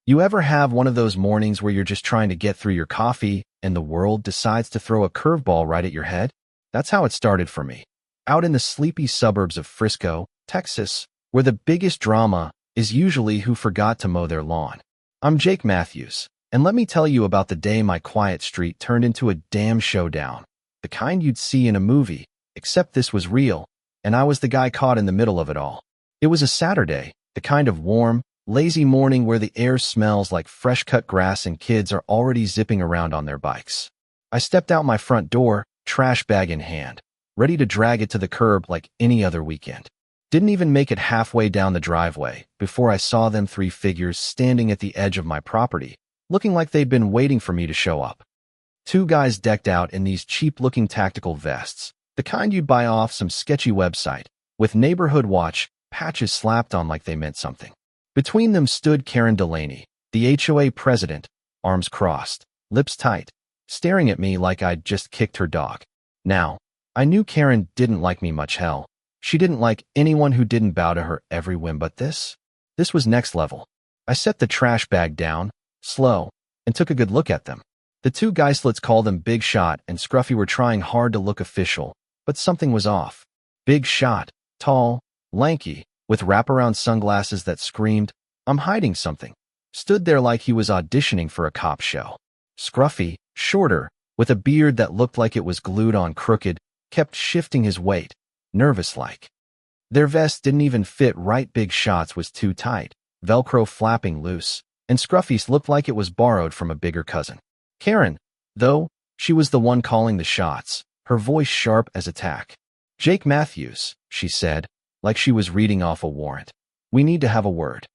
You ever have one of those mornings where you're just trying to get through your coffee and the world decides to throw a curveball right at your head? That's how it started for me. Out in the sleepy suburbs of Frisco, Texas, where the biggest drama is usually who forgot to mow their lawn. I'm Jake Matthews, and let me tell you about the day my quiet street turned into a damn showdown. The kind you'd see in a movie, except this was real, and I was the guy caught in the middle of it all. It was a Saturday, the kind of warm, lazy morning where the air smells like fresh-cut grass and kids are already zipping around on their bikes. I stepped out my front door, trash bag in hand, ready to drag it to the curb like any other weekend. Didn't even make it halfway down the driveway before I saw them three figures standing at the edge of my property, looking like they'd been waiting for me to show up. Two guys decked out in these cheap-looking tactical vests, the kind you'd buy off some sketchy website, with neighborhood watch patches slapped on like they meant something. Between them stood Karen Delaney, the HOA president, arms crossed, lips tight, staring at me like I'd just kicked her dog. Now, I knew Karen didn't like me much. Hell, she didn't like anyone who didn't bow to her every whim, but this was next level. I set the trash bag down, slow, and took a good look at them. The two guys, let's call them Big Shot and Scruffy, were trying hard to look official, but something was off. Big Shot, tall, lanky, with wraparound sunglasses that screamed, "I'm hiding something," stood there like he was auditioning for a cop show. Scruffy, shorter, with a beard that looked like it was glued on crooked, kept shifting his weight, nervous-like. Their vests didn't even fit right. Big Shot's was too tight, Velcro flapping loose, and Scruffy's looked like it was borrowed from a bigger cousin. Karen, though, she was the one calling the shots, her voice sharp as a tack. "Jake Matthews," she said, like she was reading off a warrant. "We need to have a word."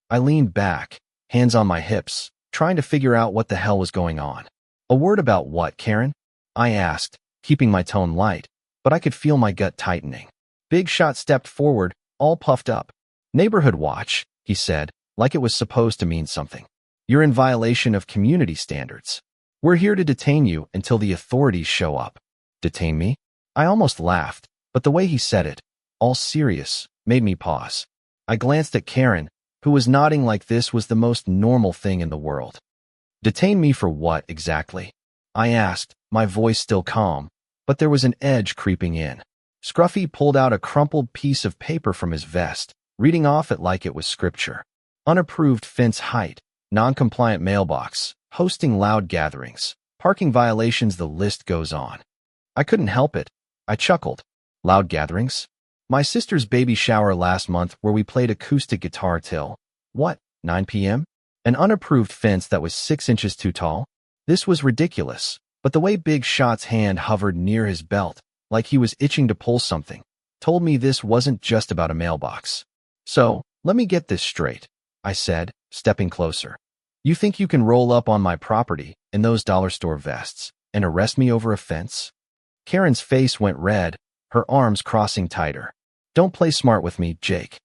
I leaned back, hands on my hips, trying to figure out what the hell was going on. "A word about what, Karen?" I asked, keeping my tone light, but I could feel my gut tightening. Big Shot stepped forward, all puffed up. "Neighborhood watch," he said, like it was supposed to mean something. "You're in violation of community standards. We're here to detain you until the authorities show up." Detain me? I almost laughed, but the way he said it, all serious, made me pause. I glanced at Karen, who was nodding like this was the most normal thing in the world. "Detain me for what, exactly?" I asked, my voice still calm, but there was an edge creeping in. Scruffy pulled out a crumpled piece of paper from his vest, reading off it like it was scripture. "Unapproved fence height, non-compliant mailbox, hosting loud gatherings, parking violations," the list goes on. I couldn't help it. I chuckled. Loud gatherings? My sister's baby shower last month where we played acoustic guitar till, 9 p.m.? An unapproved fence that was 6 inches too tall? This was ridiculous, but the way Big Shot's hand hovered near his belt, like he was itching to pull something, told me this wasn't just about a mailbox. "So, let me get this straight," I said, stepping closer. "You think you can roll up on my property in those dollar store vests and arrest me over a fence?" Karen's face went red, her arms crossing tighter. "Don't play smart with me, Jake.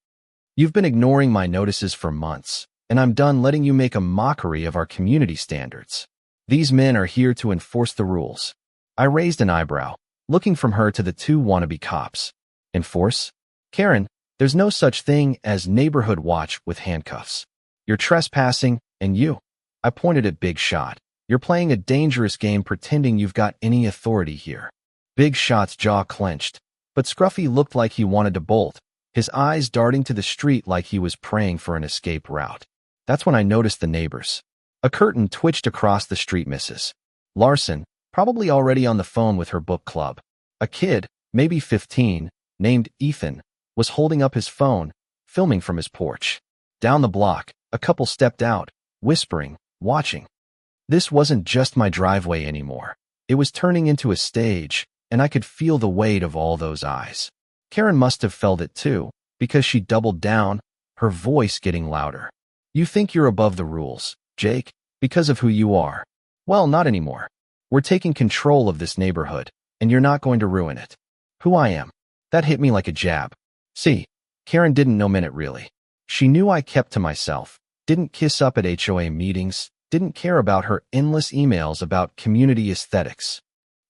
You've been ignoring my notices for months, and I'm done letting you make a mockery of our community standards. These men are here to enforce the rules." I raised an eyebrow, looking from her to the two wannabe cops. "Enforce? Karen, there's no such thing as neighborhood watch with handcuffs. You're trespassing, and you," I pointed at Big Shot, "you're playing a dangerous game pretending you've got any authority here." Big Shot's jaw clenched, but Scruffy looked like he wanted to bolt, his eyes darting to the street like he was praying for an escape route. That's when I noticed the neighbors. A curtain twitched across the street. Mrs. Larson, probably already on the phone with her book club. A kid, maybe 15, named Ethan, was holding up his phone, filming from his porch. Down the block, a couple stepped out, whispering, watching. This wasn't just my driveway anymore. It was turning into a stage, and I could feel the weight of all those eyes. Karen must have felt it too, because she doubled down, her voice getting louder. "You think you're above the rules, Jake, because of who you are? Well, not anymore. We're taking control of this neighborhood, and you're not going to ruin it." Who I am? That hit me like a jab. See, Karen didn't know it really. She knew I kept to myself, didn't kiss up at HOA meetings, didn't care about her endless emails about community aesthetics.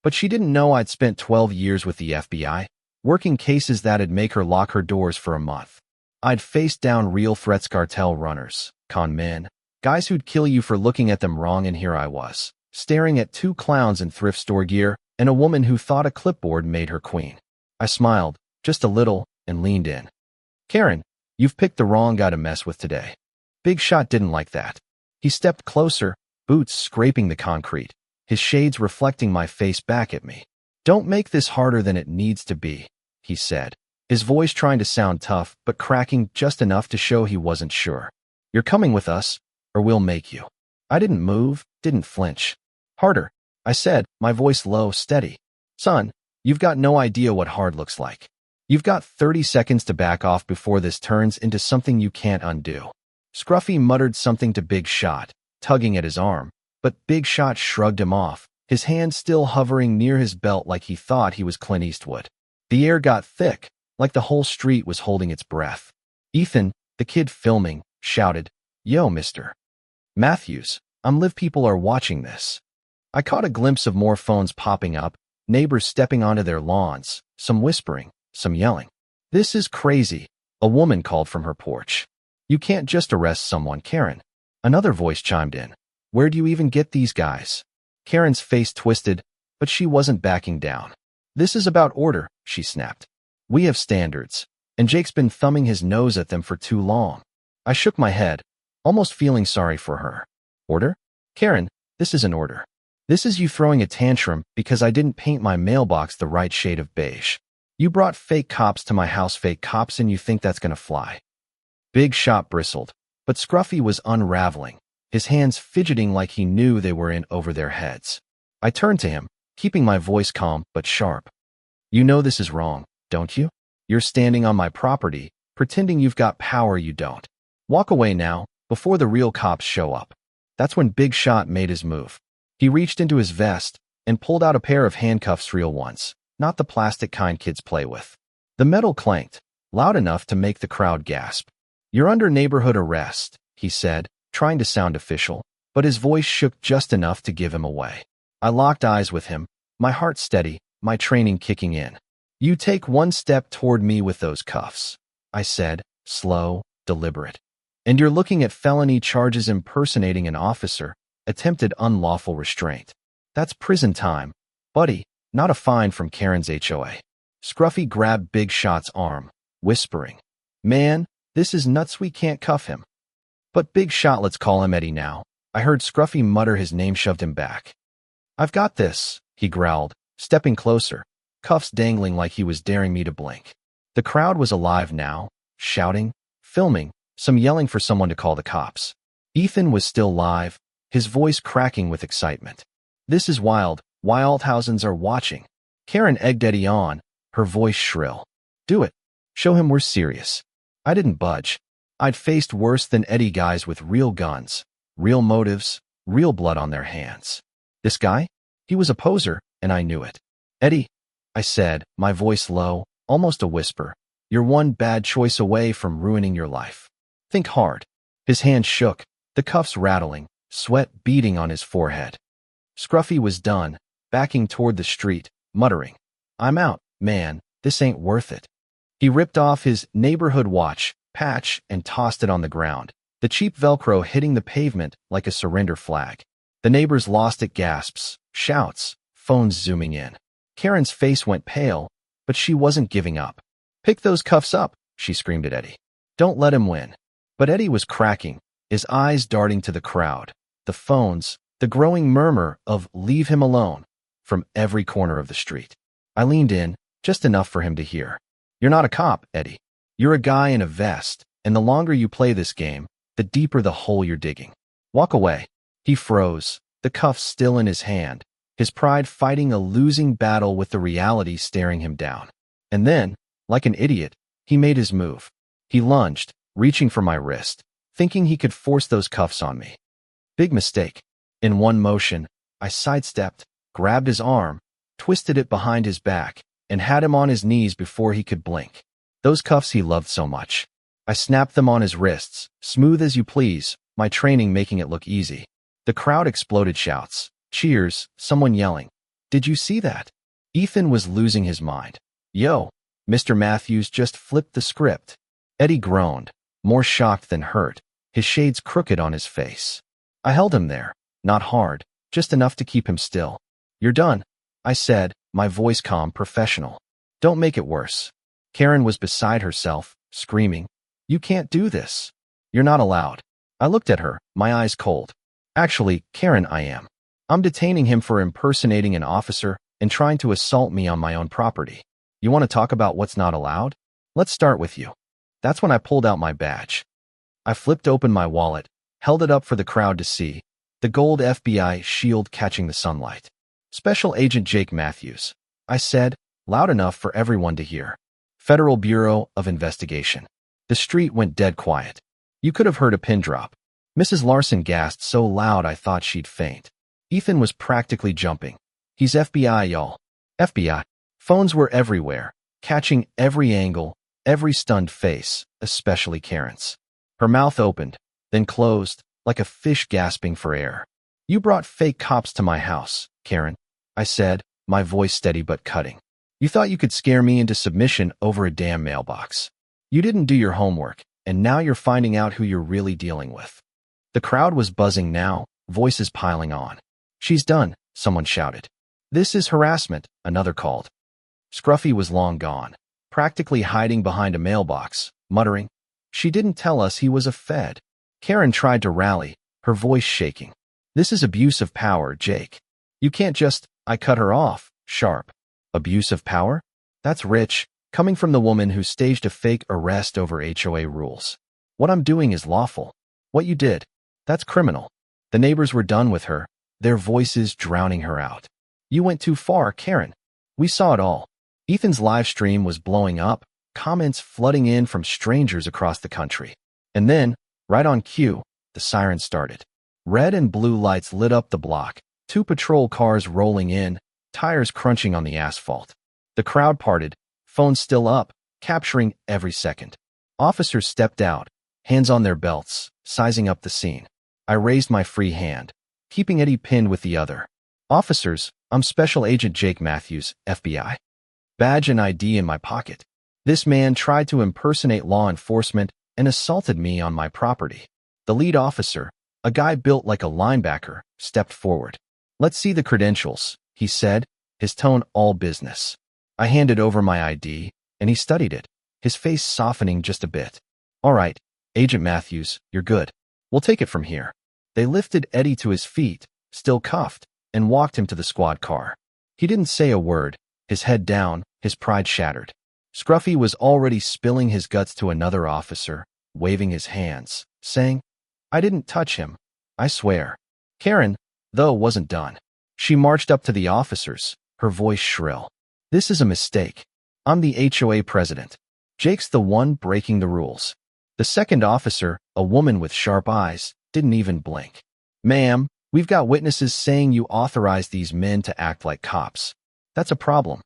But she didn't know I'd spent 12 years with the FBI, working cases that'd make her lock her doors for a month. I'd faced down real threats: cartel runners, con men, Guys who'd kill you for looking at them wrong, and here I was, staring at two clowns in thrift store gear and a woman who thought a clipboard made her queen. I smiled, just a little, and leaned in. Karen, you've picked the wrong guy to mess with today. Big Shot didn't like that. He stepped closer, boots scraping the concrete, his shades reflecting my face back at me. Don't make this harder than it needs to be, he said, his voice trying to sound tough but cracking just enough to show he wasn't sure. You're coming with us, or we'll make you. I didn't move, didn't flinch. Harder, I said, my voice low, steady. Son, you've got no idea what hard looks like. You've got 30 seconds to back off before this turns into something you can't undo. Scruffy muttered something to Big Shot, tugging at his arm, but Big Shot shrugged him off, his hand still hovering near his belt like he thought he was Clint Eastwood. The air got thick, like the whole street was holding its breath. Ethan, the kid filming, shouted, Yo, Mr. Matthews, live people are watching this. I caught a glimpse of more phones popping up, neighbors stepping onto their lawns, some whispering, some yelling. This is crazy, a woman called from her porch. You can't just arrest someone, Karen. Another voice chimed in. Where do you even get these guys? Karen's face twisted, but she wasn't backing down. This is about order, she snapped. We have standards, and Jake's been thumbing his nose at them for too long. I shook my head, almost feeling sorry for her. Order? Karen, this isn't order. This is you throwing a tantrum because I didn't paint my mailbox the right shade of beige. You brought fake cops to my house, fake cops, and you think that's gonna fly. Big Shot bristled, but Scruffy was unraveling, his hands fidgeting like he knew they were in over their heads. I turned to him, keeping my voice calm but sharp. You know this is wrong, don't you? You're standing on my property, pretending you've got power you don't. Walk away now, before the real cops show up. That's when Big Shot made his move. He reached into his vest and pulled out a pair of handcuffs, real ones, not the plastic kind kids play with. The metal clanked, loud enough to make the crowd gasp. You're under neighborhood arrest, he said, trying to sound official, but his voice shook just enough to give him away. I locked eyes with him, my heart steady, my training kicking in. You take one step toward me with those cuffs, I said, slow, deliberate. And you're looking at felony charges, impersonating an officer, attempted unlawful restraint. That's prison time, buddy, not a fine from Karen's HOA. Scruffy grabbed Big Shot's arm, whispering, Man, this is nuts, we can't cuff him. But Big Shot, let's call him Eddie now. I heard Scruffy mutter his name, shoved him back. I've got this, he growled, stepping closer, cuffs dangling like he was daring me to blink. The crowd was alive now, shouting, filming, some yelling for someone to call the cops. Ethan was still live, his voice cracking with excitement. This is wild, Wildhausens are watching. Karen egged Eddie on, her voice shrill. Do it. Show him we're serious. I didn't budge. I'd faced worse than Eddie, guys with real guns, real motives, real blood on their hands. This guy? He was a poser, and I knew it. Eddie, I said, my voice low, almost a whisper, you're one bad choice away from ruining your life. Think hard. His hand shook, the cuffs rattling, sweat beading on his forehead. Scruffy was done, backing toward the street, muttering, I'm out, man, this ain't worth it. He ripped off his neighborhood watch, patch, and tossed it on the ground, the cheap Velcro hitting the pavement like a surrender flag. The neighbors lost it, gasps, shouts, phones zooming in. Karen's face went pale, but she wasn't giving up. Pick those cuffs up, she screamed at Eddie. Don't let him win. But Eddie was cracking, his eyes darting to the crowd, the phones, the growing murmur of leave him alone from every corner of the street. I leaned in, just enough for him to hear. You're not a cop, Eddie. You're a guy in a vest, and the longer you play this game, the deeper the hole you're digging. Walk away. He froze, the cuffs still in his hand, his pride fighting a losing battle with the reality staring him down. And then, like an idiot, he made his move. He lunged, reaching for my wrist, thinking he could force those cuffs on me. Big mistake. In one motion, I sidestepped, grabbed his arm, twisted it behind his back, and had him on his knees before he could blink. Those cuffs he loved so much. I snapped them on his wrists, smooth as you please, my training making it look easy. The crowd exploded, shouts, cheers, someone yelling. Did you see that? Ethan was losing his mind. Yo, Mr. Matthews just flipped the script. Eddie groaned, more shocked than hurt, his shades crooked on his face. I held him there, not hard, just enough to keep him still. "You're done," I said, my voice calm, professional. "Don't make it worse." Karen was beside herself, screaming, "You can't do this. You're not allowed." I looked at her, my eyes cold. "Actually, Karen, I am. I'm detaining him for impersonating an officer and trying to assault me on my own property. You want to talk about what's not allowed? Let's start with you." That's when I pulled out my badge. I flipped open my wallet, held it up for the crowd to see, the gold FBI shield catching the sunlight. "Special Agent Jake Matthews," I said, loud enough for everyone to hear. "Federal Bureau of Investigation." The street went dead quiet. You could have heard a pin drop. Mrs. Larson gasped so loud I thought she'd faint. Ethan was practically jumping. "He's FBI, y'all. FBI." Phones were everywhere, catching every angle, every stunned face, especially Karen's. Her mouth opened, then closed, like a fish gasping for air. "You brought fake cops to my house, Karen," I said, my voice steady but cutting. "You thought you could scare me into submission over a damn mailbox. You didn't do your homework, and now you're finding out who you're really dealing with." The crowd was buzzing now, voices piling on. "She's done," someone shouted. "This is harassment," another called. Scruffy was long gone, practically hiding behind a mailbox, muttering, "She didn't tell us he was a Fed." Karen tried to rally, her voice shaking. "This is abuse of power, Jake. You can't just—" I cut her off, sharp. "Abuse of power? That's rich, coming from the woman who staged a fake arrest over HOA rules. What I'm doing is lawful. What you did, that's criminal." The neighbors were done with her, their voices drowning her out. "You went too far, Karen. We saw it all." Ethan's live stream was blowing up, comments flooding in from strangers across the country. And then, right on cue, the siren started. Red and blue lights lit up the block, 2 patrol cars rolling in, tires crunching on the asphalt. The crowd parted, phones still up, capturing every second. Officers stepped out, hands on their belts, sizing up the scene. I raised my free hand, keeping Eddie pinned with the other. "Officers, I'm Special Agent Jake Matthews, FBI." Badge and ID in my pocket. This man tried to impersonate law enforcement and assaulted me on my property. The lead officer, a guy built like a linebacker, stepped forward. "Let's see the credentials," he said, his tone all business. I handed over my ID, and he studied it, his face softening just a bit. "All right, Agent Matthews, you're good. We'll take it from here." They lifted Eddie to his feet, still cuffed, and walked him to the squad car. He didn't say a word, his head down, his pride shattered. Scruffy was already spilling his guts to another officer, waving his hands, saying, "I didn't touch him. I swear." Karen, though, wasn't done. She marched up to the officers, her voice shrill. "This is a mistake. I'm the HOA president. Jake's the one breaking the rules." The second officer, a woman with sharp eyes, didn't even blink. "Ma'am, we've got witnesses saying you authorized these men to act like cops. That's a problem.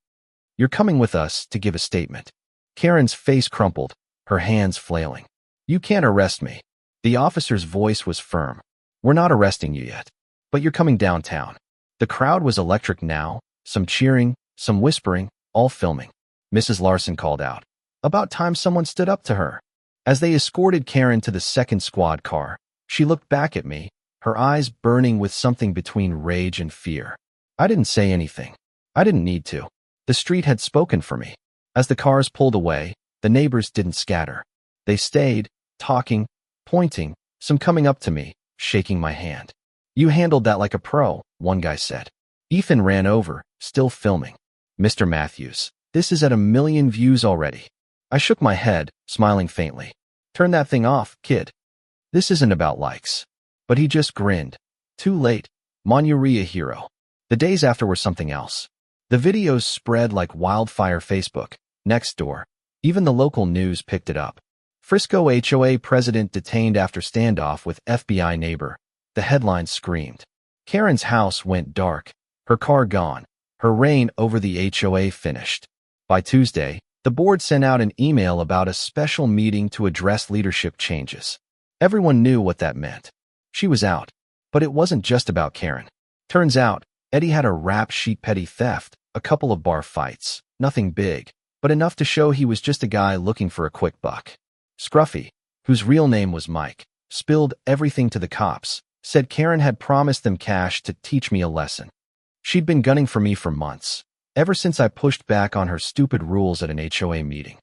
You're coming with us to give a statement." Karen's face crumpled, her hands flailing. "You can't arrest me." The officer's voice was firm. "We're not arresting you yet, but you're coming downtown." The crowd was electric now, some cheering, some whispering, all filming. Mrs. Larson called out. About time someone stood up to her. As they escorted Karen to the second squad car, she looked back at me, her eyes burning with something between rage and fear. I didn't say anything. I didn't need to. The street had spoken for me. As the cars pulled away, the neighbors didn't scatter. They stayed, talking, pointing, some coming up to me, shaking my hand. "You handled that like a pro," one guy said. Ethan ran over, still filming. "Mr. Matthews, this is at 1 million views already." I shook my head, smiling faintly. "Turn that thing off, kid. This isn't about likes." But he just grinned. Too late. Monuria hero. The days after were something else. The videos spread like wildfire. Facebook, Nextdoor, even the local news picked it up. Frisco HOA president detained after standoff with FBI neighbor. The headlines screamed. Karen's house went dark, her car gone, her reign over the HOA finished. By Tuesday, the board sent out an email about a special meeting to address leadership changes. Everyone knew what that meant. She was out. But it wasn't just about Karen. Turns out, Eddie had a rap sheet: petty theft, a couple of bar fights, nothing big, but enough to show he was just a guy looking for a quick buck. Scruffy, whose real name was Mike, spilled everything to the cops, said Karen had promised them cash to teach me a lesson. She'd been gunning for me for months, ever since I pushed back on her stupid rules at an HOA meeting.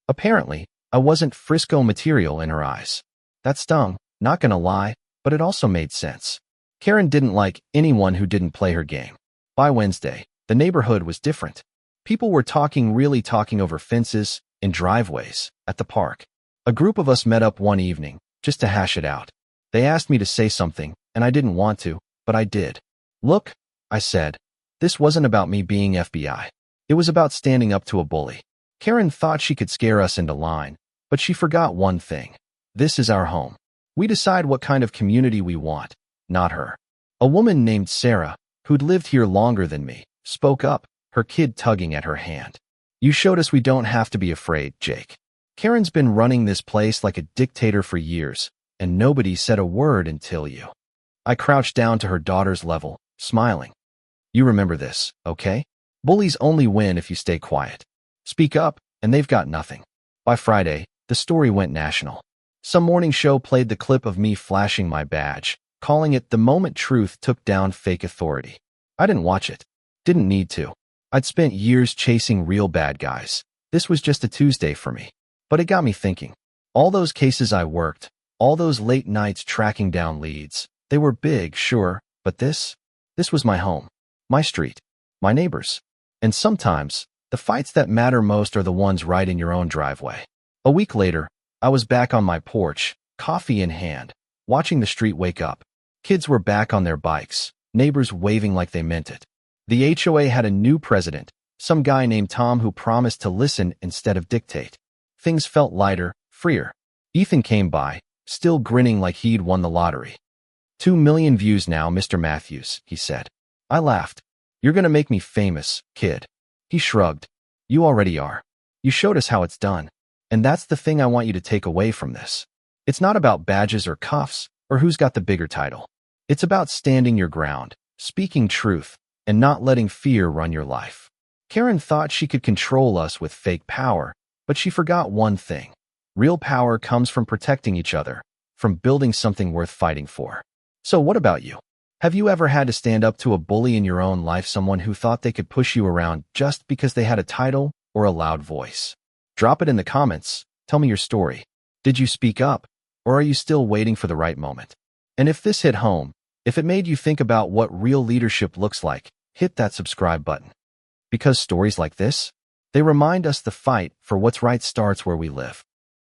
Apparently, I wasn't Frisco material in her eyes. That stung, not gonna lie, but it also made sense. Karen didn't like anyone who didn't play her game. By Wednesday, the neighborhood was different. People were really talking over fences, in driveways, at the park. A group of us met up one evening, just to hash it out. They asked me to say something, and I didn't want to, but I did. Look, I said, this wasn't about me being FBI. It was about standing up to a bully. Karen thought she could scare us into line, but she forgot one thing. This is our home. We decide what kind of community we want, not her. A woman named Sarah, who'd lived here longer than me, spoke up, her kid tugging at her hand. You showed us we don't have to be afraid, Jake. Karen's been running this place like a dictator for years, and nobody said a word until you. I crouched down to her daughter's level, smiling. You remember this, okay? Bullies only win if you stay quiet. Speak up, and they've got nothing. By Friday, the story went national. Some morning show played the clip of me flashing my badge, calling it the moment truth took down fake authority. I didn't watch it. Didn't need to. I'd spent years chasing real bad guys. This was just a Tuesday for me. But it got me thinking. All those cases I worked, all those late nights tracking down leads, they were big, sure, but this was my home, my street, my neighbors. And sometimes, the fights that matter most are the ones right in your own driveway. A week later, I was back on my porch, coffee in hand, watching the street wake up. Kids were back on their bikes, neighbors waving like they meant it. The HOA had a new president, some guy named Tom who promised to listen instead of dictate. Things felt lighter, freer. Ethan came by, still grinning like he'd won the lottery. 2 million views now, Mr. Matthews, he said. I laughed. You're gonna make me famous, kid. He shrugged. You already are. You showed us how it's done. And that's the thing I want you to take away from this. It's not about badges or cuffs, or who's got the bigger title. It's about standing your ground, speaking truth, and not letting fear run your life. Karen thought she could control us with fake power, but she forgot one thing. Real power comes from protecting each other, from building something worth fighting for. So what about you? Have you ever had to stand up to a bully in your own life, someone who thought they could push you around just because they had a title or a loud voice? Drop it in the comments. Tell me your story. Did you speak up, or are you still waiting for the right moment? And if this hit home, if it made you think about what real leadership looks like, hit that subscribe button. Because stories like this, they remind us the fight for what's right starts where we live.